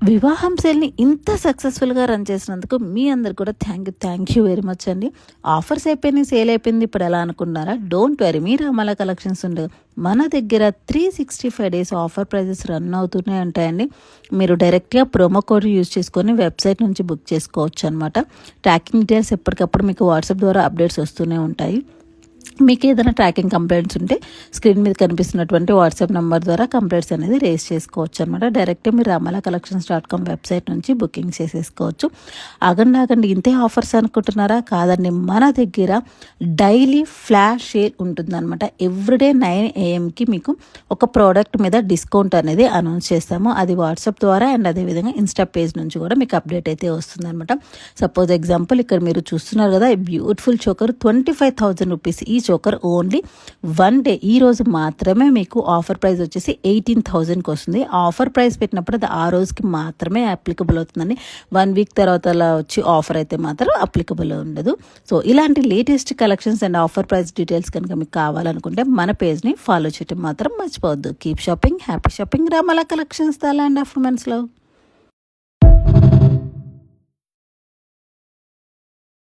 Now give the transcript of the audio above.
వివాహం సేల్ని ఇంత సక్సెస్ఫుల్గా రన్ చేసినందుకు మీ అందరు కూడా థ్యాంక్ యూ వెరీ మచ్ అండి. ఆఫర్స్ అయిపోయినాయి, సేల్ అయిపోయింది, ఇప్పుడు ఎలా అనుకుంటున్నారా? డోంట్ వెరీ, మీరు అమలా కలెక్షన్స్ ఉండదు మన దగ్గర 365 డేస్ ఆఫర్ ప్రైజెస్ రన్ అవుతూనే ఉంటాయండి. మీరు డైరెక్ట్గా ప్రోమో కోడ్ యూజ్ చేసుకొని వెబ్సైట్ నుంచి బుక్ చేసుకోవచ్చు అనమాట. ట్రాకింగ్ డీటెయిల్స్ ఎప్పటికప్పుడు మీకు వాట్సాప్ ద్వారా అప్డేట్స్ వస్తూనే ఉంటాయి. మీకు ఏదైనా ట్రాకింగ్ కంప్లైంట్స్ ఉంటే స్క్రీన్ మీద కనిపిస్తున్నటువంటి వాట్సాప్ నెంబర్ ద్వారా కంప్లైంట్స్ అనేది రేస్ చేసుకోవచ్చు అనమాట. డైరెక్ట్గా మీరు amalacollections.com వెబ్సైట్ నుంచి బుకింగ్ చేసేసుకోవచ్చు. ఆగండి, ఇంతే ఆఫర్స్ అనుకుంటున్నారా? కాదండి, మన దగ్గర డైలీ ఫ్లాష్ సేల్ ఉంటుందన్నమాట. ఎవ్రీడే 9 AM మీకు ఒక ప్రోడక్ట్ మీద డిస్కౌంట్ అనేది అనౌన్స్ చేస్తాము. అది వాట్సాప్ ద్వారా అండ్ అదేవిధంగా ఇన్స్టా పేజ్ నుంచి కూడా మీకు అప్డేట్ అయితే వస్తుందన్నమాట. సపోజ్ ఎగ్జాంపుల్ ఇక్కడ మీరు చూస్తున్నారు కదా, బ్యూటిఫుల్ చోకర్ 25,000 రూపీస్. ఈ చోకర్ ఓన్లీ 1 డే, ఈ రోజు మాత్రమే మీకు ఆఫర్ ప్రైస్ వచ్చేసి 18,000కి వస్తుంది. ఆఫర్ ప్రైస్ పెట్టినప్పుడు అది ఆ రోజుకి మాత్రమే అప్లికబుల్ అవుతుందండి. 1 వీక్ తర్వాత అలా వచ్చి ఆఫర్ అయితే మాత్రం అప్లికబుల్ ఉండదు. సో ఇలాంటి latest collections and offer price details కనుక మీకు కావాలనుకుంటే మన పేజ్ని ఫాలో చేయడం మాత్రం మర్చిపోవద్దు. Keep shopping, happy shopping. Ramala collections, the land of women's love.